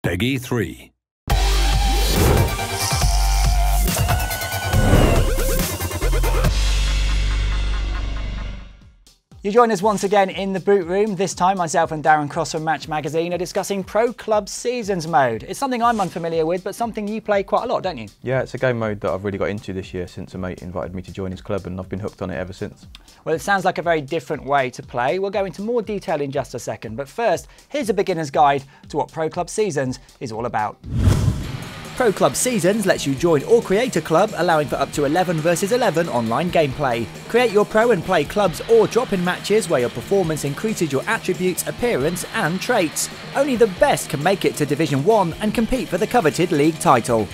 Peggy 3. You join us once again in the boot room. This time myself and Darren Cross from Match Magazine are discussing Pro Club Seasons mode. It's something I'm unfamiliar with, but something you play quite a lot, don't you? Yeah, it's a game mode that I've really got into this year since a mate invited me to join his club, and I've been hooked on it ever since. Well, it sounds like a very different way to play. We'll go into more detail in just a second, but first, here's a beginner's guide to what Pro Club Seasons is all about. Pro Club Seasons lets you join or create a club, allowing for up to 11 versus 11 online gameplay. Create your pro and play clubs or drop-in matches where your performance increases your attributes, appearance and traits. Only the best can make it to Division 1 and compete for the coveted league title.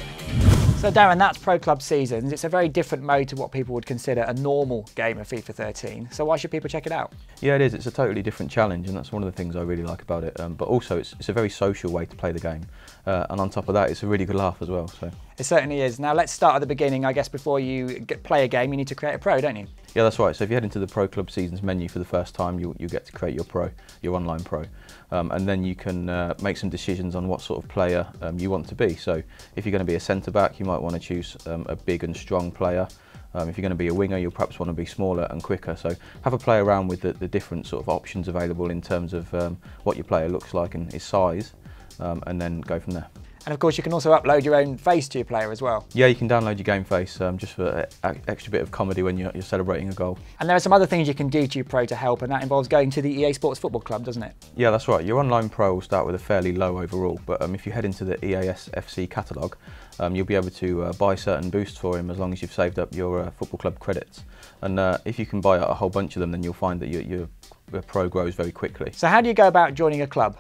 So Darren, that's Pro Club Seasons. It's a very different mode to what people would consider a normal game of FIFA 13. So why should people check it out? Yeah, it is. It's a totally different challenge, and that's one of the things I really like about it. But also, it's a very social way to play the game. And on top of that, it's a really good laugh as well. So it certainly is. Now let's start at the beginning. I guess before you play a game, you need to create a pro, don't you? Yeah, that's right. So if you head into the Pro Club Seasons menu for the first time, you get to create your pro, your online pro. And then you can make some decisions on what sort of player you want to be. So if you're going to be a centre-back, you might want to choose a big and strong player. If you're going to be a winger, you'll perhaps want to be smaller and quicker. So have a play around with the different sort of options available in terms of what your player looks like and his size, and then go from there. And of course you can also upload your own face to your player as well. Yeah, you can download your game face just for an extra bit of comedy when you're celebrating a goal. And there are some other things you can do to your pro to help, and that involves going to the EA Sports Football Club, doesn't it? Yeah, that's right. Your online pro will start with a fairly low overall, but if you head into the EAS FC catalogue, you'll be able to buy certain boosts for him as long as you've saved up your football club credits. And if you can buy a whole bunch of them, then you'll find that your pro grows very quickly. So how do you go about joining a club?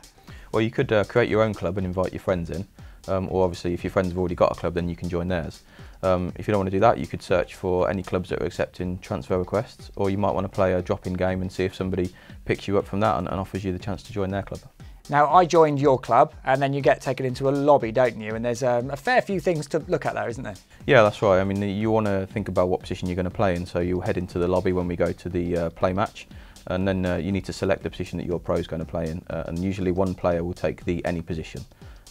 Well, you could create your own club and invite your friends in. Or obviously if your friends have already got a club, then you can join theirs. If you don't want to do that, you could search for any clubs that are accepting transfer requests, or you might want to play a drop-in game and see if somebody picks you up from that and offers you the chance to join their club. Now, I joined your club, and then you get taken into a lobby, don't you? And there's a fair few things to look at there, isn't there? Yeah, that's right. I mean, you want to think about what position you're going to play in, so you'll head into the lobby when we go to the play match, and then you need to select the position that your pro is going to play in, and usually one player will take the any position.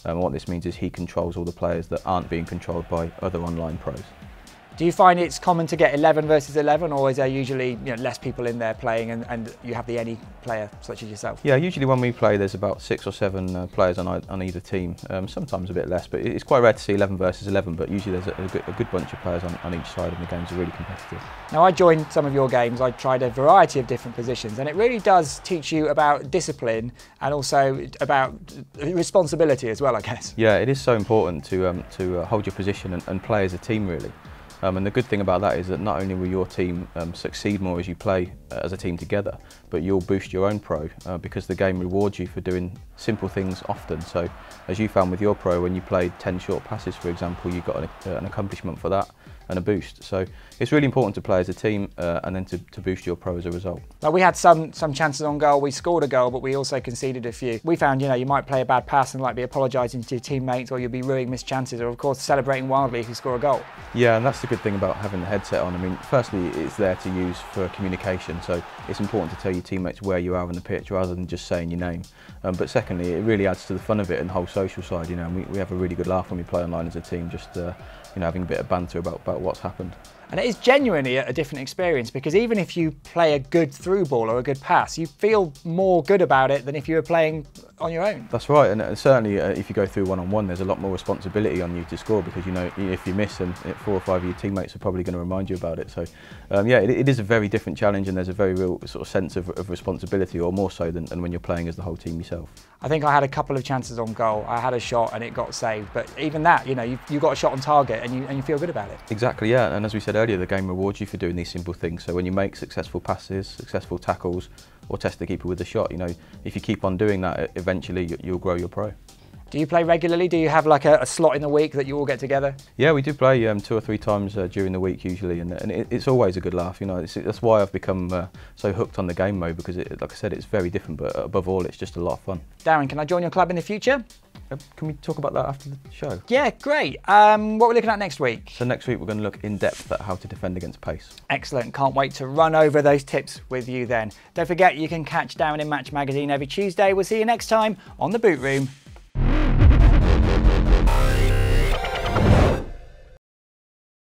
What this means is he controls all the players that aren't being controlled by other online pros. Do you find it's common to get 11 versus 11, or is there usually less people in there playing and you have the any player such as yourself? Yeah, usually when we play there's about 6 or 7 players on either team, sometimes a bit less, but it's quite rare to see 11 versus 11, but usually there's a good bunch of players on each side and the games are really competitive. Now I joined some of your games, I tried a variety of different positions, and it really does teach you about discipline and also about responsibility as well, I guess. Yeah, it is so important to hold your position and play as a team really. And the good thing about that is that not only will your team succeed more as you play as a team together, but you'll boost your own pro because the game rewards you for doing simple things often. So as you found with your pro, when you played 10 short passes, for example, you got an accomplishment for that and a boost. So it's really important to play as a team and then to boost your pro as a result. Now we had some chances on goal, we scored a goal, but we also conceded a few. We found, you might play a bad pass and like be apologising to your teammates, or you'll be ruining missed chances, or of course celebrating wildly if you score a goal. Yeah, and that's the good thing about having the headset on. I mean, firstly, it's there to use for communication, so it's important to tell your teammates where you are on the pitch rather than just saying your name. But secondly, it really adds to the fun of it and the whole social side, and we have a really good laugh when we play online as a team, just having a bit of banter about what's happened. And it is genuinely a different experience, because even if you play a good through ball or a good pass, you feel more good about it than if you were playing on your own. That's right, and certainly if you go through one-on-one, there's a lot more responsibility on you to score, because if you miss, and 4 or 5 of your teammates are probably going to remind you about it. So yeah, it is a very different challenge, and there's a very real sort of sense of responsibility, or more so than when you're playing as the whole team yourself. I think I had a couple of chances on goal. I had a shot and it got saved, but even that, you got a shot on target and you feel good about it. Exactly, yeah, and as we said earlier, the game rewards you for doing these simple things. So when you make successful passes, successful tackles, or test the keeper with a shot, if you keep on doing that, eventually you'll grow your pro. Do you play regularly? Do you have like a slot in the week that you all get together? Yeah, we do play 2 or 3 times during the week usually, and it's always a good laugh. That's why I've become so hooked on the game mode, because like I said, it's very different, but above all, it's just a lot of fun. Darren, can I join your club in the future? Can we talk about that after the show? Yeah, great. What are we looking at next week? So next week we're going to look in depth at how to defend against pace. Excellent. Can't wait to run over those tips with you then. Don't forget, you can catch Darren in Match Magazine every Tuesday. We'll see you next time on The Boot Room.